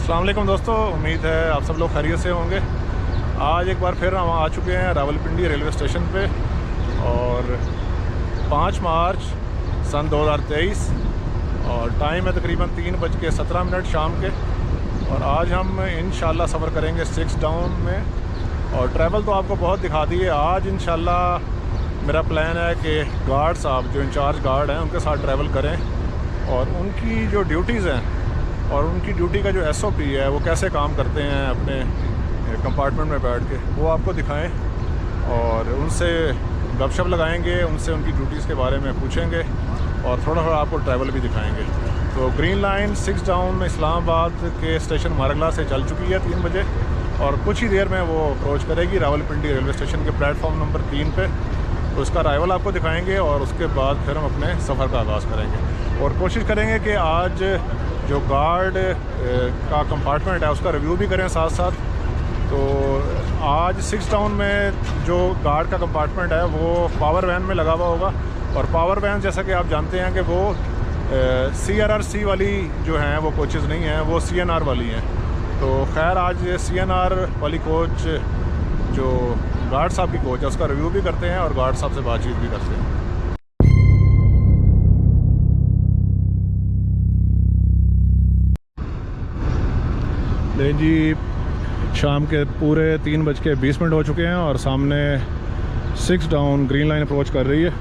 अस्सलाम वालेकुम दोस्तों, उम्मीद है आप सब लोग खैरियत से होंगे। आज एक बार फिर हम आ चुके हैं रावलपिंडी रेलवे स्टेशन पे और 5 मार्च सन 2023 और टाइम है तकरीबन 3:17 शाम के। और आज हम इंशाल्लाह सफ़र करेंगे 6 डाउन में और ट्रैवल तो आपको बहुत दिखा दी है। आज इंशाल्लाह मेरा प्लान है कि गार्ड साहब जो इंचार्ज गार्ड हैं उनके साथ ट्रैवल करें और उनकी जो ड्यूटीज़ हैं और उनकी ड्यूटी का जो SOP है वो कैसे काम करते हैं अपने कंपार्टमेंट में बैठ के वो आपको दिखाएं और उनसे गपशप लगाएंगे, उनसे उनकी ड्यूटीज़ के बारे में पूछेंगे और थोड़ा थोड़ा आपको ट्रैवल भी दिखाएंगे। तो ग्रीन लाइन 6 डाउन में इस्लामाबाद के स्टेशन मारगला से चल चुकी है 3 बजे और कुछ ही देर में वो अप्रोच करेगी रावलपिंडी रेलवे स्टेशन के प्लेटफॉर्म नंबर 3 पे। तो उसका अराइवल आपको दिखाएंगे और उसके बाद फिर हम अपने सफ़र का आगाज़ करेंगे और कोशिश करेंगे कि आज जो गार्ड का कंपार्टमेंट है उसका रिव्यू भी करें साथ साथ। तो आज 6 डाउन में जो गार्ड का कंपार्टमेंट है वो पावर वैन में लगा हुआ होगा और पावर वैन जैसा कि आप जानते हैं कि वो CRRC वाली जो हैं वो कोचेज़ नहीं हैं, वो CNR वाली हैं। तो खैर आज CNR वाली कोच जो गार्ड साहब की कोच है उसका रिव्यू भी करते हैं और गार्ड साहब से बातचीत भी करते हैं। नहीं जी, शाम के पूरे 3:20 हो चुके हैं और सामने 6 डाउन ग्रीन लाइन अप्रोच कर रही है।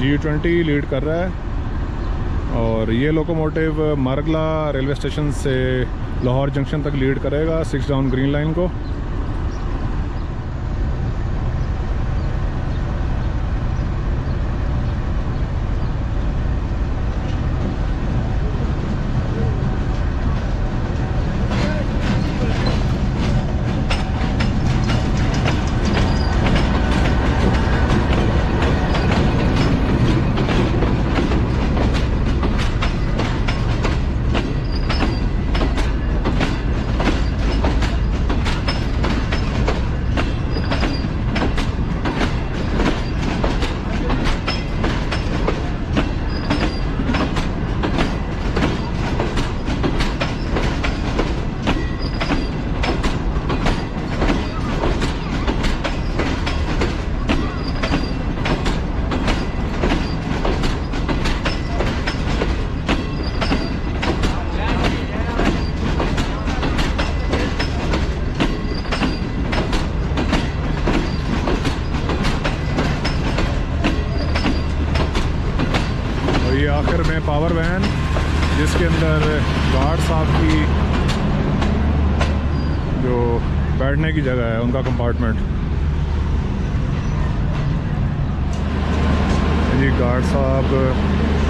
G20 लीड कर रहा है और ये लोकोमोटिव मारगला रेलवे स्टेशन से लाहौर जंक्शन तक लीड करेगा 6 डाउन ग्रीन लाइन को। आखिर में पावर वैन जिसके अंदर गार्ड साहब की जो बैठने की जगह है उनका कंपार्टमेंट। जी गार्ड साहब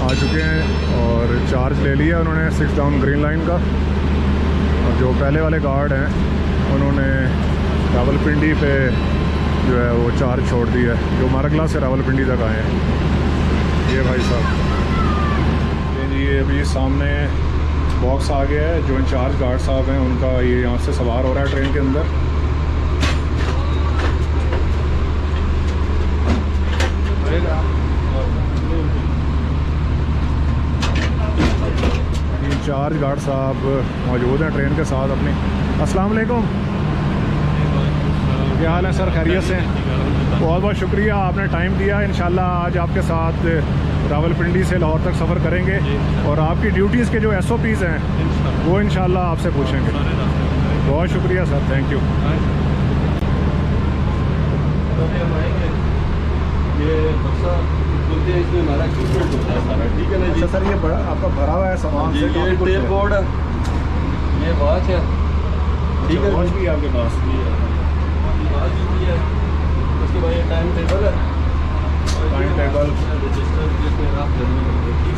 आ चुके हैं और चार्ज ले लिया उन्होंने 6 डाउन ग्रीन लाइन का। और जो पहले वाले गार्ड हैं उन्होंने रावलपिंडी पे जो है वो चार्ज छोड़ दिया है, जो मारगला से रावलपिंडी तक आए हैं। ये भाई साहब ये अभी सामने बॉक्स आ गया है, जो इंचार्ज गार्ड साहब हैं उनका ये यहाँ से सवार हो रहा है ट्रेन के अंदर। इंचार्ज गार्ड साहब मौजूद हैं ट्रेन के साथ अपनी। अस्सलाम वालेकुम, क्या हाल है सर? खैरियत से? बहुत बहुत शुक्रिया, आपने टाइम दिया। इंशाल्लाह आज आपके साथ रावलपिंडी से लाहौर तक सफ़र करेंगे और आपकी ड्यूटीज़ के जो SOPs हैं वो इंशाल्लाह आपसे पूछेंगे। बहुत शुक्रिया सर, थैंक यू। इसमें हमारा इक्विपमेंट होता है सारा, ठीक है ना जी? अच्छा सर, ये बड़ा आपका भरा हुआ है सामान से? ये टेप बोर्ड है, ये वॉच है, ठीक है? वॉच भी है आपके पास? वॉच भी है, उसके बाद ये टाइम टेबल है, टाइम टेबल रजिस्टर जिसमें आप जरूर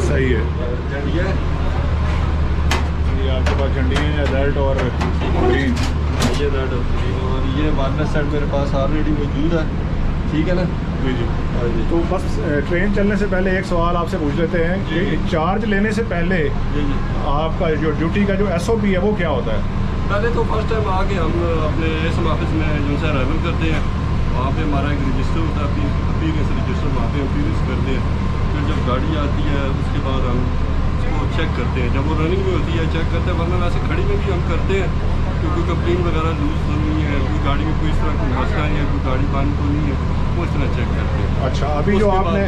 सही है। ये आपके पास झंडी है रेड और ग्रीन, ये रेड और ये वायरलेस सेट मेरे पास ऑलरेडी मौजूद है, ठीक है ना जी जी। तो बस ट्रेन चलने से पहले एक सवाल आपसे पूछ लेते हैं कि चार्ज लेने से पहले जी जी आपका जो ड्यूटी का जो SOP है वो क्या होता है? पहले तो फर्स्ट टाइम आके हम अपने एसएम ऑफिस में जो से अराइवल करते हैं, वहाँ पे हमारा एक रजिस्टर होता है, अपीरेंस रजिस्टर, वहाँ पे अपीरेंस करते हैं। फिर जब गाड़ी आती है उसके बाद हम उसको चेक करते हैं, जब वो रनिंग में होती है चेक करते हैं, वरना वैसे खड़ी में भी हम करते हैं क्योंकि कंप्लेन वगैरह लूज तो नहीं है, कोई गाड़ी में कोई इस तरह कोई मसला नहीं है, कोई गाड़ी बंद तो नहीं है, वो इस तरह चेक करते हैं। अच्छा, अभी जो आपने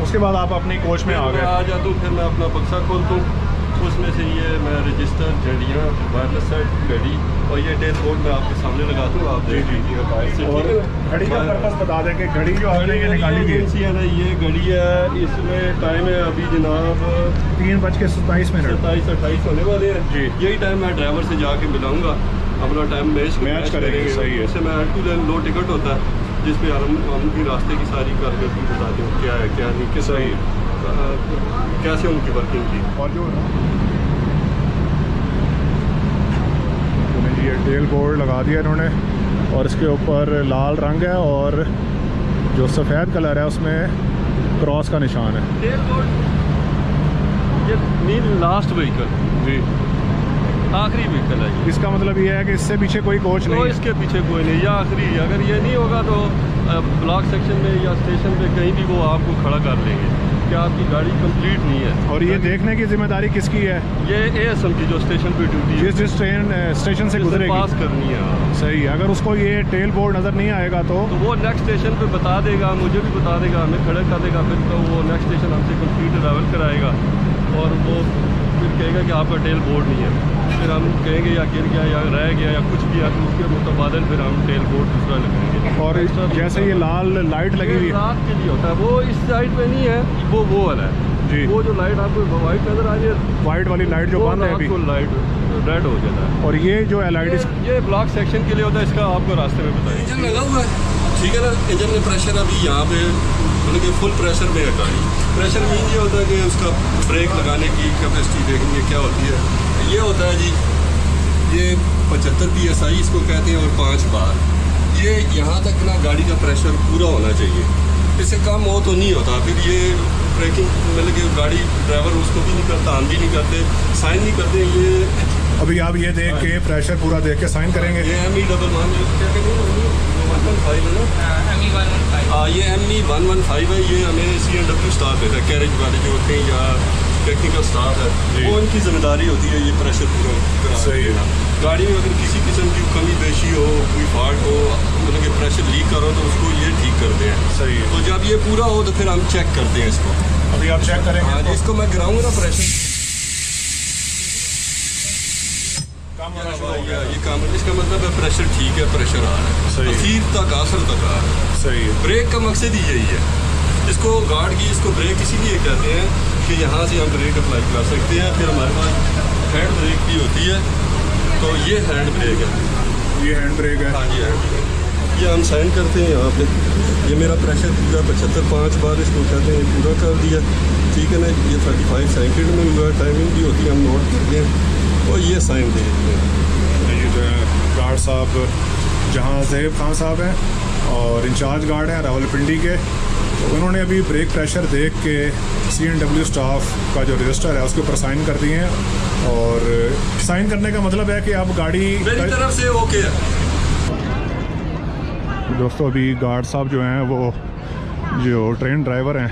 उसके बाद आप अपनी कोच में आ गए। आ जाता हूँ, फिर मैं अपना बक्सा खोलता हूँ, उसमें से ये मैं रजिस्टर, झंडियाँ, वायरलेस सेट, घड़ी और ये टेल बोर्ड मैं आपके सामने लगाता हूँ, आप देख लीजिएगा बाहर से। और घड़ी का पर्पस बता दें कि घड़ी जो आपने ये निकाली हुई है ना, ये घड़ी है, इसमें टाइम है अभी जनाब 3:27 मिनट, 27-28 होने वाले हैं जी। यही टाइम मैं ड्राइवर से जाके मिलाऊंगा, अपना टाइम मैच करेंगे। सही है। इससे मैं टू लो टिकट होता है जिस पे हम उनकी रास्ते की सारी कारकर्दगी बताते हैं, क्या है क्या नहीं, किस सही कैसे उनकी वर्किंग थी। और जो ये टेल बोर्ड लगा दिया इन्होंने और इसके ऊपर लाल रंग है और जो सफ़ेद कलर है उसमें क्रॉस का निशान है। टेल बोर्ड ये मीन लास्ट व्हीकल जी, आखिरी व्हीकल है ये। इसका मतलब ये है कि इससे पीछे कोई कोच नहीं तो है। इसके पीछे कोई नहीं, या आखिरी, अगर ये नहीं होगा तो ब्लॉक सेक्शन में या स्टेशन पे कहीं भी वो आपको खड़ा कर लेंगे कि आपकी गाड़ी कंप्लीट नहीं है। और ये देखने की जिम्मेदारी किसकी है? ये एएसएम की जो स्टेशन पे ड्यूटी है, जिस ट्रेन स्टेशन से गुजरेगी पास करनी है। सही है, अगर उसको ये टेल बोर्ड नज़र नहीं आएगा तो वो नेक्स्ट स्टेशन पे बता देगा, मुझे भी बता देगा, हमें खड़ा कर देगा, फिर तो वो नेक्स्ट स्टेशन हमसे कंप्लीट ट्रैवल कराएगा और वो फिर कहेगा कि आपका टेल बोर्ड नहीं है, फिर हम कहेंगे या गिर गया या रह गया या कुछ भी है, तो उसके मुतबादल फिर हम टेल बोर्ड दूसरा लगाएंगे। और जैसे ये लाल लाइट लगी हुई है रात के लिए होता है, वो इस साइड पे नहीं है, वो वाला है जी। वो जो लाइट आपको वाइट नजर आ रही है, वाइट वाली लाइट जो बंद है अभी, लाइट रेड हो जाता है। और ये जो एलईडी ये ब्लॉक सेक्शन के लिए होता है, इसका आपको रास्ते में बताइए। इंजन लगा हुआ है, ठीक है ना, इंजन में प्रेशर अभी यहाँ पे मतलब कि फुल प्रेशर में है गाड़ी। प्रेशर मीन ये होता है कि उसका ब्रेक लगाने की कैपेसिटी देखनी है क्या होती है, ये होता है जी, ये 75 PSI इसको कहते हैं और 5 बार, ये यहाँ तक ना गाड़ी का प्रेशर पूरा होना चाहिए, इससे कम हो तो नहीं होता। फिर ये ब्रेकिंग मतलब कि गाड़ी ड्राइवर उसको भी नहीं करता, हम भी नहीं करते, साइन नहीं करते। ये अभी आप ये देख के प्रेशर पूरा देख के साइन करेंगे। ये ME11 क्या कहते हैं, 115 है ना, हाँ ये ME115 है, ये हमें CNW स्टाफ देता है, कैरेज वाले जो होते हैं या टेक्निकल स्टाफ है, वो उनकी जिम्मेदारी होती है ये प्रेशर पूरा करा देना। गाड़ी में अगर किसी किस्म की कमी पेशी हो, कोई फॉल्ट हो, मतलब कि प्रेशर लीक करो तो उसको ये ठीक करते हैं। सही है। तो जब ये पूरा हो तो फिर हम चेक करते हैं इसको। अभी आप चेक करेंगे? हाँ, इसको मैं गिराऊंगा ना प्रेशर ये काम, इसका मतलब है प्रेशर ठीक है, प्रेशर आ रहा है, अखीर तक आखिर तक आ रहा है। सही है। ब्रेक का मकसद ही यही है, इसको गार्ड की इसको ब्रेक इसीलिए कहते हैं कि यहाँ से हम ब्रेक अप्लाई कर सकते हैं। फिर हमारे पास हैंड ब्रेक भी होती है, तो ये हैंड ब्रेक है, ये हैंड ब्रेक है। हाँ जी हैंड ब्रेक, ये हम साइन करते हैं यहाँ पे। ये मेरा प्रेशर पूरा 75 5 बार इसको कहते हैं पूरा कर दिया, ठीक है ना। ये 35 सेकंड में हुआ, टाइमिंग भी होती है, हम नोट करते हैं और ये साइन दे देते हैं। ये जो है गार्ड साहब जहाँ ज़ेब खान साहब हैं और इंचार्ज गार्ड हैं रावलपिंडी के, तो उन्होंने अभी ब्रेक प्रेशर देख के CNW स्टाफ का जो रजिस्टर है उसके ऊपर साइन कर दिए हैं। और साइन करने का मतलब है कि आप गाड़ी मेरी तरफ से ओके है। दोस्तों अभी गार्ड साहब जो हैं वो जो ट्रेन ड्राइवर हैं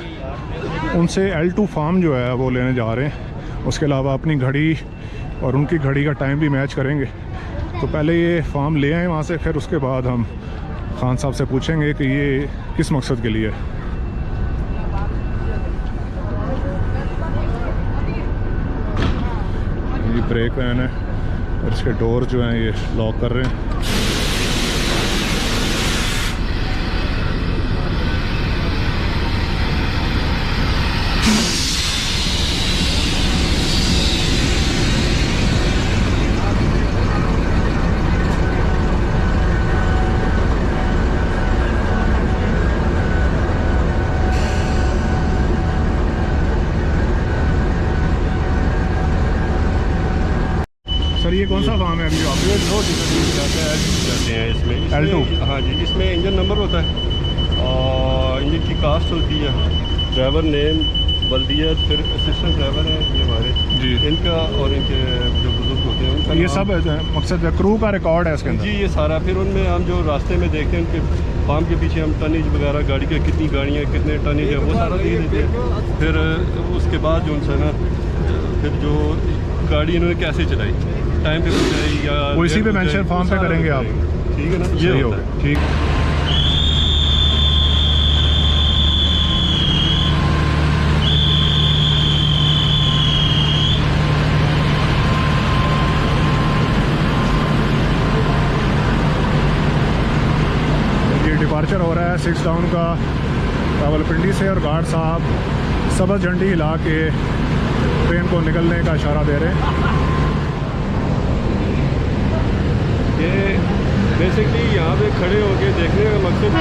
उनसे L2 फार्म जो है वो लेने जा रहे हैं। उसके अलावा अपनी घड़ी और उनकी घड़ी का टाइम भी मैच करेंगे। तो पहले ये फार्म ले आए वहाँ से, फिर उसके बाद हम खान साहब से पूछेंगे कि ये किस मकसद के लिए है। ये ब्रेक वैन है और इसके डोर जो हैं ये लॉक कर रहे हैं। सर ये कौन सा फार्म है अभी जो आप ये दो जाते हैं इसमें L2? हाँ जी, इसमें इंजन नंबर होता है और इंजन की कास्ट होती है, ड्राइवर नेम, बल्दियत, फिर असिस्टेंट ड्राइवर है ये हमारे जी, इनका और इनके जो बुजुर्ग होते हैं उनका ये सब मकसद क्रू का रिकॉर्ड है इसके अंदर जी, ये सारा। फिर उनमें हम जो रास्ते में देखते हैं उनके फार्म के पीछे हम टनेज वगैरह गाड़ी के कितनी गाड़ियाँ कितने टनेज है वो सारा दे देते हैं। फिर उसके बाद जो है ना फिर जो गाड़ी इन्होंने कैसे चलाई, टाइम पे पहुँचाई या वो इसी पे मेंशन फॉर्म पे करेंगे आप, ठीक है ना, ये होता है। ठीक। ये डिपार्चर हो रहा है 6 डाउन का रावलपिंडी से, और गार्ड साहब सबज झंडी हिला के ट्रेन को निकलने का इशारा दे रहे हैं। ये बेसिकली यहाँ पे खड़े होके देखने का मकसद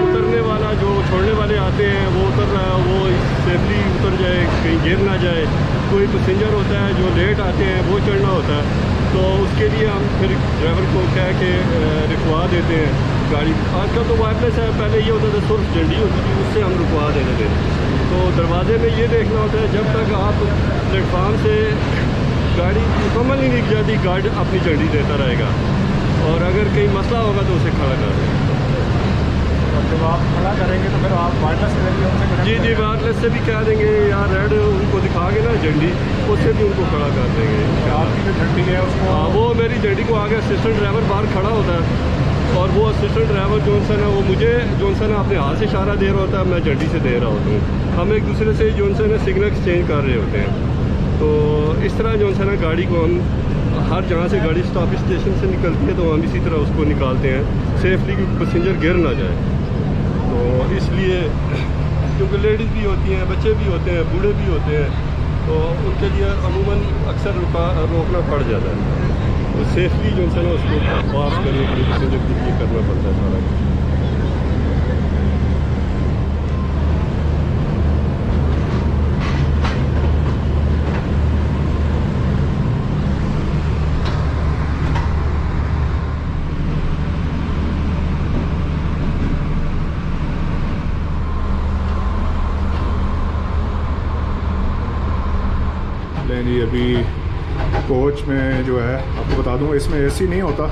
उतरने वाला जो छोड़ने वाले आते हैं वो उतर रहा है, वो सेफली उतर जाए, कहीं गिर ना जाए। कोई पैसेंजर होता है जो लेट आते हैं वो चढ़ना होता है, तो उसके लिए हम फिर ड्राइवर को कह के रुकवा देते हैं गाड़ी। आजकल तो वायरलेस है, पहले ये होता था सिर्फ झंडी होती थी, उससे हम रुकवा देते थे। तो दरवाजे में ये देखना होता है जब तक आप प्लेटफार्म से गाड़ी मुकम्मल ही नहीं जाती, गार्ड अपनी झंडी देता रहेगा, और अगर कहीं मसला होगा तो उसे खड़ा कर देंगे। जब आप खड़ा करेंगे तो फिर आप वायरलेस से जी जी वायरलेस से भी कह देंगे, या रेड उनको दिखा के ना झंडी, उससे भी उनको खड़ा कर देंगे। आपकी जो झंडी है उसको, हाँ, वो मेरी झंडी को आगे असिस्टेंट ड्राइवर बाहर खड़ा होता है, और वो असिस्टेंट ड्राइवर जॉनसन है वो मुझे जॉनसन अपने हाथ से इशारा दे रहा होता है, मैं झंडी से दे रहा होता हूँ। हम एक दूसरे से जॉनसन है सिग्नल एक्सचेंज कर रहे होते हैं। तो इस तरह जॉनसन है गाड़ी को हम हर जहाँ से गाड़ी स्टॉप स्टेशन से निकलती है तो हम इसी तरह उसको निकालते हैं सेफली, कि पैसेंजर गिर ना जाए। तो इसलिए क्योंकि लेडीज़ भी होती हैं, बच्चे भी होते हैं, बूढ़े भी होते हैं, तो उनके लिए अमूमन अक्सर रोकना पड़ जाता है। तो सेफली जो है ना उसको पास करने के लिए पैसेंजर के लिए करना पड़ता है सारा। जी अभी कोच में जो है आपको बता दूं, इसमें एसी नहीं होता,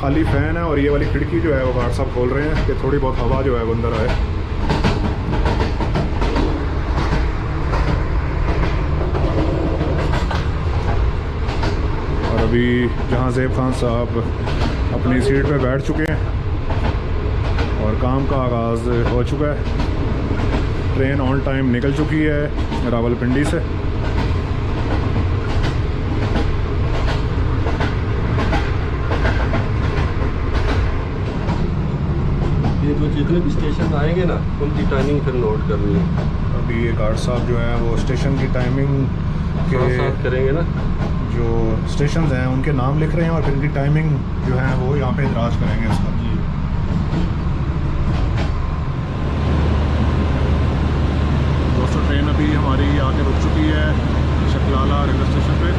खाली फ़ैन है, और ये वाली खिड़की जो है वो गार्ड साहब खोल रहे हैं कि थोड़ी बहुत हवा जो है वो अंदर आए। और अभी जहां ज़ेब खान साहब अपनी सीट पे बैठ चुके हैं और काम का आगाज़ हो चुका है, ट्रेन ऑन टाइम निकल चुकी है रावलपिंडी से। ये जो जितने भी स्टेशन आएंगे ना उनकी टाइमिंग फिर नोट करनी है। अभी ये गार्ड साहब जो हैं वो स्टेशन की टाइमिंग के साथ करेंगे ना, जो स्टेशन हैं उनके नाम लिख रहे हैं और फिर इनकी टाइमिंग जो है वो यहाँ पे दराज करेंगे इसका। जी दोस्तों ट्रेन अभी हमारी आके रुक चुकी है शकलाला रेलवे स्टेशन पे।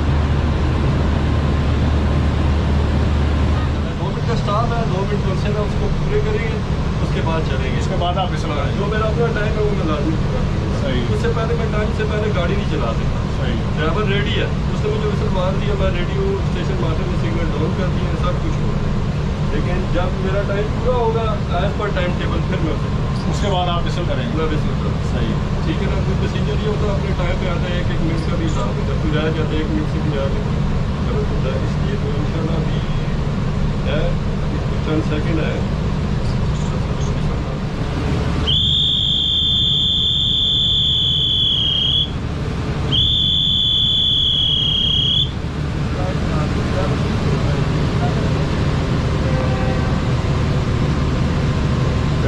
2 मिनट का स्टॉप है, 2 मिनट कौन से ना उसको पूरे करेंगे, उसके बाद चलेंगे। इसके बाद आप इसे लगाएं। जो मेरा अपना टाइम है वो मैं लाजमी पूरा करूँगा। सही, उससे पहले मैं टाइम से पहले गाड़ी नहीं चला सकता। सही। ड्राइवर रेडी है, उसने मुझे विसल मार दिया, मैं रेडियो स्टेशन मास्टर ने सिग्नल डाउन कर दिया, सब कुछ हो गया। लेकिन जब मेरा टाइम पूरा होगा एज पर टाइम टेबल, फिर मैं उसके बाद आप विसल करेंगे। मैं विसल करूँ। सही, ठीक है ना। कोई पैसेंजर ये होता है अपने टाइम पे आता है, 1-1 मिनट का भी हिसाब होता है, फिर रह जाता है 1 मिनट से भी ज़्यादा गलत होता है। इसलिए तो इंशाल्लाह अभी है चंद सेकेंड है।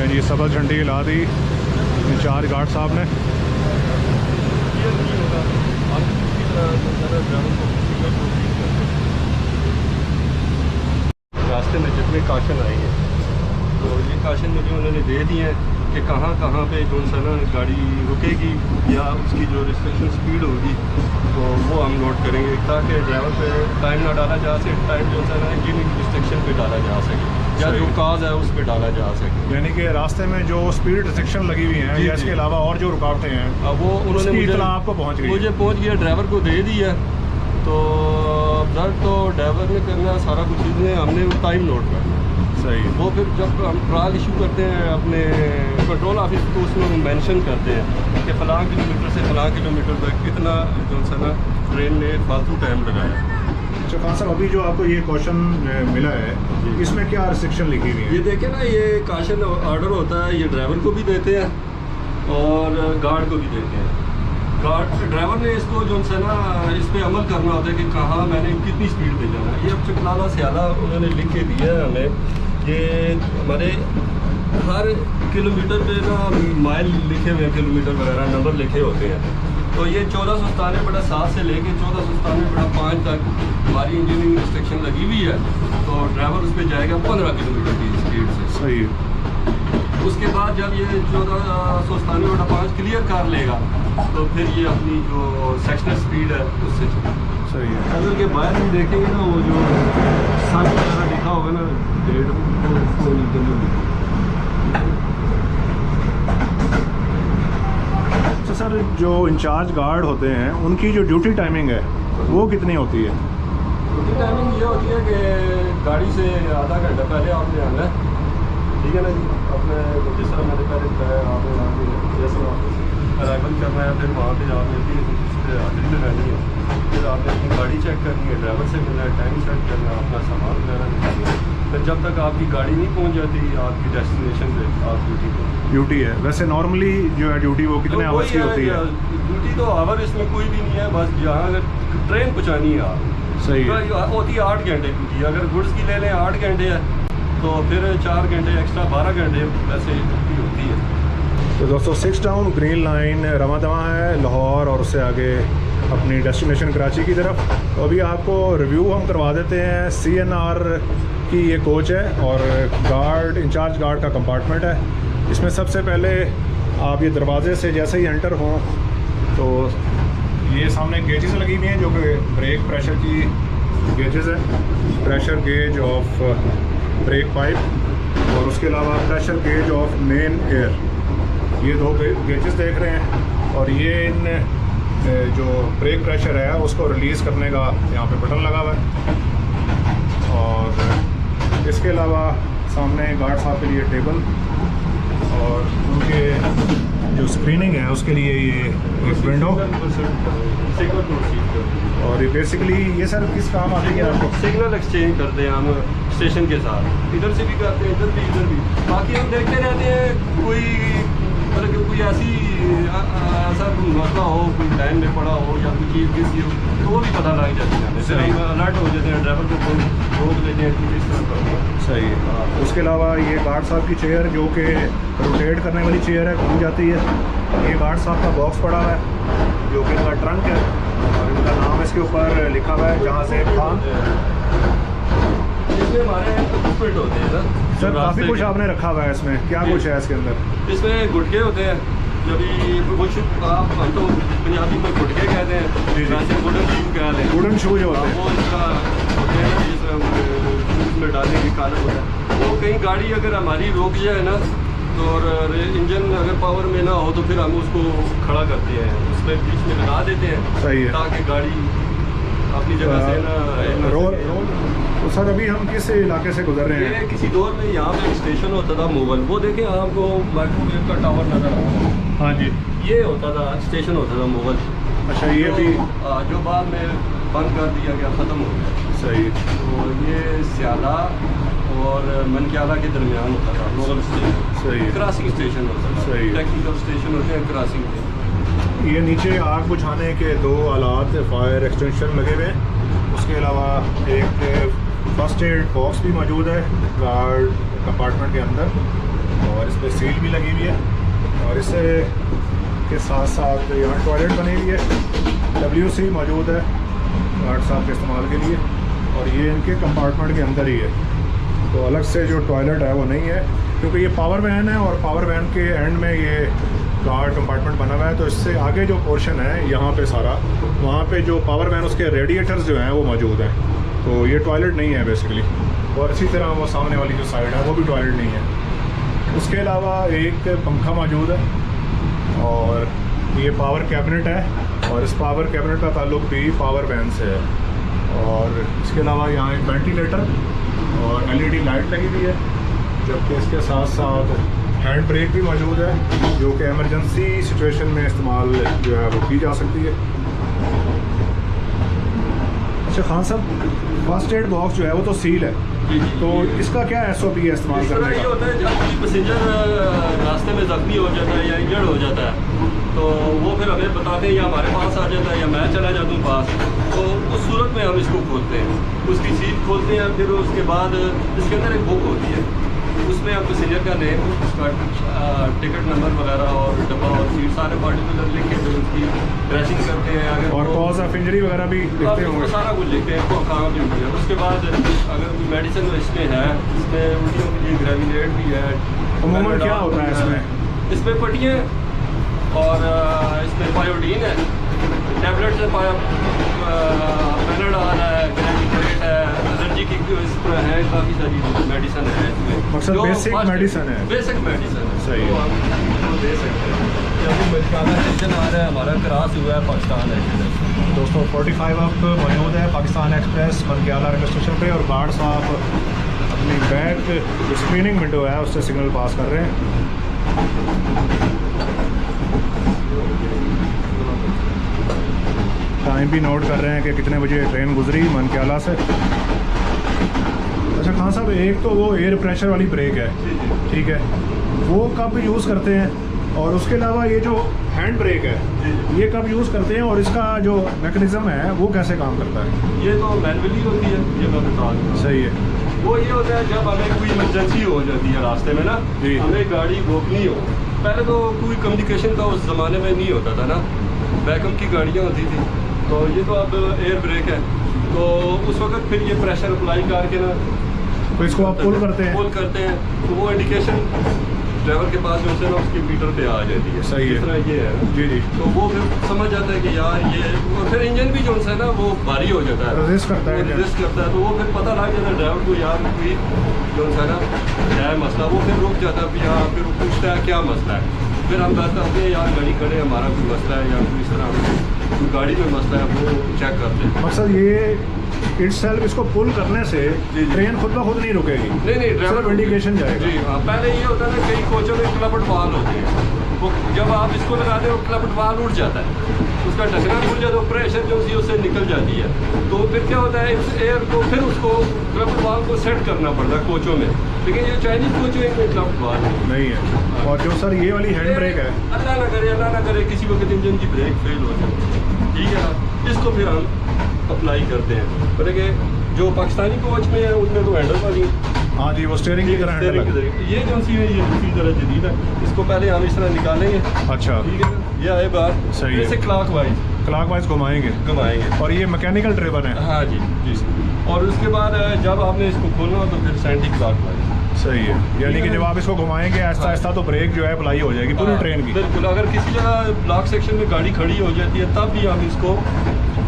ये सबज झंडी हिला दी इंचार्ज गार्ड साहब ने। रास्ते में जितने काशन आएंगे तो ये काशन मुझे उन्होंने दे दिए हैं कि कहाँ कहाँ पे जो सा ना गाड़ी रुकेगी या उसकी जो रिस्ट्रिक्शन स्पीड होगी तो वो हम नोट करेंगे, ताकि ड्राइवर पे टाइम ना डाला जा सके, टाइम जो सा ना जिन रिस्ट्रिक्शन पे डाला जा सके या जो काज है उस पर डाला जा सके। यानी कि रास्ते में जो स्पीड रिस्ट्रिक्शन लगी हुई हैं या इसके अलावा और जो रुकावटें हैं वो उन्होंने मुझे आपको पहुंच गई, मुझे पहुंच गया, ड्राइवर को दे दी है। तो ऑब्जर्व तो ड्राइवर ने करना है सारा कुछ, इसमें हमने टाइम नोट करना है। सही है। वो फिर जब हम ट्रायल इशू करते हैं अपने कंट्रोल ऑफिस तो उसमें हम मेंशन करते हैं कि फ़लाँ किलोमीटर से फ़लाँ किलोमीटर तक कितना जो है ना ट्रेन ने फालतू टाइम लगाया। अच्छा खान साहब, अभी जो आपको ये क्वेश्चन मिला है इसमें क्या रिस्ट्रिक्शन लिखी हुई है? ये देखें ना, ये काशन ऑर्डर होता है, ये ड्राइवर को भी देते हैं और गार्ड को भी देते हैं। ड्राइवर ने इसको जो है ना इस पर अमल करना होता है कि कहाँ मैंने कितनी स्पीड पे जाना है। ये अब चकलाला स्याला उन्होंने लिख के दिया है हमें, ये हमारे हर किलोमीटर पे ना माइल लिखे हुए हैं, किलोमीटर वगैरह नंबर लिखे होते हैं। तो ये 1497/7 से लेके 1497/5 तक हमारी इंजीनियरिंग रिस्ट्रिक्शन लगी हुई है। तो ड्राइवर उस पर जाएगा 15 किलोमीटर की स्पीड से। सही है। उसके बाद जब ये 1497/5 क्लियर कर लेगा तो फिर ये अपनी जो सेक्शनल स्पीड है उससे सही है। अगर के बाहर भी देखेंगे ना, वो जो सन वगैरह लिखा होगा ना डेट, वो नीचे नहीं। तो सर जो इंचार्ज गार्ड होते हैं उनकी जो ड्यूटी टाइमिंग है वो कितनी होती है? ड्यूटी टाइमिंग ये होती है कि गाड़ी से आधा घंटा पहले आपने आना है, ठीक है ना जी। अपने जिस तरह मैंने पहले बताया, आपने यहाँ जैसे ऑफिस अराइवल करना है, फिर वहाँ पे आपने हाजिरी लगानी है, फिर आपने अपनी गाड़ी चेक करनी है, ड्राइवर से मिलना है, टाइम सेट करना है, अपना सामान वगैरह निकालना है। फिर जब तक आपकी गाड़ी नहीं पहुँच जाती आपकी डेस्टिनेशन पे, आप ड्यूटी है। वैसे नॉर्मली जो है ड्यूटी वो कितने आवर्स की होती है? ड्यूटी तो आवर इसमें कोई भी नहीं है, बस जहाँ अगर ट्रेन पहुँचानी है आप, सही है, होती है 8 घंटे ड्यूटी। अगर गुड्स की ले लें 8 घंटे है, तो फिर 4 घंटे एक्स्ट्रा 12 घंटे ऐसे ड्यूटी होती है। तो दोस्तों 6 टाउन ग्रीन लाइन रवां दवा है लाहौर और उससे आगे अपनी डेस्टिनेशन कराची की तरफ। तो अभी आपको रिव्यू हम करवा देते हैं। CNR की ये कोच है और गार्ड इंचार्ज गार्ड का कंपार्टमेंट है। इसमें सबसे पहले आप ये दरवाजे से जैसे ही एंटर हों तो ये सामने गेजेस लगी हुई हैं जो कि ब्रेक प्रेशर की गेजेस है, pressure gauge of break pipe और उसके अलावा pressure gauge of main air, ये 2 गेजेस देख रहे हैं। और ये इन जो ब्रेक प्रेशर है उसको रिलीज़ करने का यहाँ पे बटन लगा हुआ है। और इसके अलावा सामने गार्ड साहब के लिए टेबल और उनके जो स्क्रीनिंग है उसके लिए ये एक विंडो। और ये बेसिकली ये सर किस काम आती है? आपको सिग्नल एक्सचेंज करते हैं हम स्टेशन के साथ, इधर से भी करते हैं, इधर भी। बाकी हम देखते रहते हैं कोई मतलब कि कोई ऐसा मसला हो, कोई लाइन में पड़ा हो या कोई चीज़ गिर हो तो वो भी पता लग जाती है। फिर हम अलर्ट हो जाते हैं, ड्राइवर को फोन रोक लेते हैं, कुछ इस तरह करते हैं। सही है। उसके अलावा ये गार्ड साहब की चेयर जो कि रोटेट करने वाली चेयर है, घूम जाती है। ये गार्ड साहब का बॉक्स पड़ा हुआ है जो कि इनका ट्रंक है और इनका नाम इसके ऊपर लिखा हुआ है जहाँ से खान। इसमें हमारे इक्विपमेंट होते हैं ना सर, काफ़ी कुछ आपने रखा हुआ है इसमें, क्या कुछ है इसके अंदर? इसमें गुटके होते हैं, जब कुछ आप हम तो पंजाबी में गुटके कहते हैं, वैसे वुडन शू कह लें, वुडन शू जो होते हैं वो इसका होते हैं जिसमें डालने की कालम होता है। वो कहीं गाड़ी अगर हमारी रोक जाए ना तो और इंजन अगर पावर में ना हो तो फिर हम उसको खड़ा करते हैं, उसमें बीच में लगा देते हैं। सही है, ताकि गाड़ी अपनी जगह से ना रोल। तो सर अभी हम किस इलाके से गुजर रहे हैं? किसी दौर में यहाँ पे एक स्टेशन होता था मोगल, वो देखें आपको माइक्रोवेव का टावर नजर आ रहा है। हाँ जी, ये होता था स्टेशन होता था मोगल। अच्छा, ये भी जो बाद में बंद कर दिया गया, ख़त्म हो गया। सही। तो ये स्याला और मनक्याला के दरमियान होता था मोगल स्टेशन। सही। क्रॉसिंग स्टेशन होता था। सही। टेक्निकल स्टेशन होते हैं क्रॉसिंग के। ये नीचे आग बुझाने के 2 आलात फायर एक्सटेंशन लगे हुए हैं। उसके अलावा एक फर्स्ट एड बॉक्स भी मौजूद है गार्ड कंपार्टमेंट के अंदर और इस पर सील भी लगी हुई है। और इससे के साथ साथ यहाँ टॉयलेट बनी हुई है, WC मौजूद है गार्ड साहब के इस्तेमाल के लिए और ये इनके कंपार्टमेंट के अंदर ही है। तो अलग से जो टॉयलेट है वो नहीं है क्योंकि ये पावर वैन है और पावर वैन के एंड में ये गार्ड कंपार्टमेंट बना हुआ है। तो इससे आगे जो पोर्शन है यहाँ पे सारा, वहाँ पे जो पावर वैन उसके रेडिएटर्स जो हैं वो मौजूद हैं। तो ये टॉयलेट नहीं है बेसिकली। और इसी तरह वो सामने वाली जो साइड है वो भी टॉयलेट नहीं है। उसके अलावा एक पंखा मौजूद है और ये पावर कैबिनेट है और इस पावर कैबिनेट का ताल्लुक भी पावर वैन से है। और इसके अलावा यहाँ एक वेंटिलेटर और LED लाइट लगी हुई है, जबकि इसके साथ साथ हैंड ब्रेक भी मौजूद है, जो कि एमरजेंसी सिचुएशन में इस्तेमाल जो है वो की जा सकती है। अच्छा खान साहब, फर्स्ट एड बॉक्स जो है वो तो सील है, तो इसका क्या SOP है इस्तेमाल करने ये का? होता है जब कोई पैसेंजर रास्ते में ज़ख्मी हो जाता है या इंजर्ड हो जाता है, तो वो फिर हमें बताते हैं या हमारे पास आ जाता है या मैं चला जाता हूँ पास, तो उस सूरत में हम इसको खोलते हैं, उसकी सीट खोलते हैं। फिर उसके बाद इसके अंदर एक बुक होती है, उसमें हम पैसेंजर का नेम, उसका टिकट नंबर वगैरह और डब्बा और सीट सारे पार्टिकुलर लिख के फिर उसकी ड्रेसिंग करते हैं। अगर और कॉज ऑफ इंजरी वगैरह भी लिखते होंगे? सारा कुछ लिखते हैं, कहाँ भी होती है। उसके बाद अगर कोई मेडिसिन इसमें है, इसमें उल्टियों के लिए ग्रेविनेट भी है। अमूमन क्या होता है इसमें? इसमें पट्टियाँ और इसमें पायोडीन है, टैबलेट्स है, पैनाडॉल है, ग्रेविनेट है, एलर्जी की इस पर है, काफ़ी सारी मेडिसिन है इसमें। मकसद बेसिक मेडिसिन है? बेसिक मेडिसिन है, सही है। तो हम दे सकते हैं। अभी मलिकाना स्टेशन आ रहा है, हमारा क्रॉस हुआ है पाकिस्तान एक्सप्रेस। दोस्तों 45 अब मौजूद है पाकिस्तान एक्सप्रेस मनक्याला रेलवे स्टेशन पे, और गार्ड साहब अपनी बैक जो स्क्रीनिंग विंडो है उससे सिग्नल पास कर रहे हैं। टाइम भी नोट कर रहे हैं कि कितने बजे ट्रेन गुजरी मनक्याला से। अच्छा खान साहब, एक तो वो एयर प्रेशर वाली ब्रेक है, ठीक है, वो कब यूज़ करते हैं? और उसके अलावा ये जो हैंड ब्रेक है ये कब यूज़ करते हैं, और इसका जो मैकेनिज़्म है वो कैसे काम करता है? ये तो मैनुअली होती है, ये मैं बता दूँ। सही है। वो ये होता है जब हमें कोई इमरजेंसी हो जाती है रास्ते में ना, हमें गाड़ी रोकनी हो। पहले तो कोई कम्युनिकेशन का उस ज़माने में नहीं होता था ना, वैक्यूम की गाड़ियाँ होती थी, तो ये तो अब एयर ब्रेक है। तो उस वक्त फिर ये प्रेशर अप्लाई करके ना, तो इसको आप पुल करते हैं? पुल करते हैं, तो वो इंडिकेशन ड्राइवर के पास जो है ना उसके मीटर पे आ जाती है। सही है। इस तरह ये है जी जी। तो वो फिर समझ जाता है कि यार ये, और फिर इंजन भी जो है ना वो भारी हो जाता है, रेजिस्ट करता है, रेजिस्ट करता है, तो वो फिर पता लग जाता है ड्राइवर को यार कोई जो है ना क्या है मसला। वो फिर रुक जाता है, यहाँ फिर पूछता है क्या मसला है। फिर हम बताते हैं यार गाड़ी खड़े, हमारा कोई मसला है या कोई इस तरह कोई गाड़ी में मसला है, वो चेक करते हैं। मकसद ये इटसेल्फ इसको पुल करने से ट्रेन खुद ब खुद नहीं रुकेगी? नहीं, ड्राइवर इंडिकेशन जाएगा। जी हाँ, पहले ये होता है ना कई कोचों में क्लपट वाल होते हैं, वो जब आप इसको लगाते हो क्लपट वाल उठ जाता है, उसका ढकना खुल जाता है, प्रेशर जो सी उससे निकल जाती है। तो फिर क्या होता है, इस एयर को फिर उसको क्लपट वाल को सेट करना पड़ता है कोचों में, लेकिन ये चाइनीज कोचों में क्लपट वाल नहीं है। और जो सर ये वाली हैंड ब्रेक है, अल्लाह ना करे किसी वक्त इंजन की ब्रेक फेल हो जाए, ठीक है ना, इसको फिर हम अप्लाई करते हैं। मतलब कि जो पाकिस्तानी कोच में है उसमें तो हैंडल वाली, हाँ जी, वो स्टीयरिंग की तरह हैंडल है। ये जो सी है ये दूसरी तरह जदीद है, इसको पहले हम इस तरह निकालेंगे। अच्छा, ठीक है, ये आए बात सही है। इसे क्लॉकवाइज घुमाएंगे। और ये मैकेनिकल ड्राइवर है? हाँ जी जी। और उसके बाद जब आपने इसको खोलना तो फिर सेंटी क्लॉकवाइज। सही है, यानी कि जब आप इसको घुमाएंगे आहिस्ता आहिस्ता तो ब्रेक जो है अप्लाई हो जाएगी पूरी ट्रेन की। बिल्कुल, अगर किसी जगह ब्लॉक सेक्शन में गाड़ी खड़ी हो जाती है तब भी हम इसको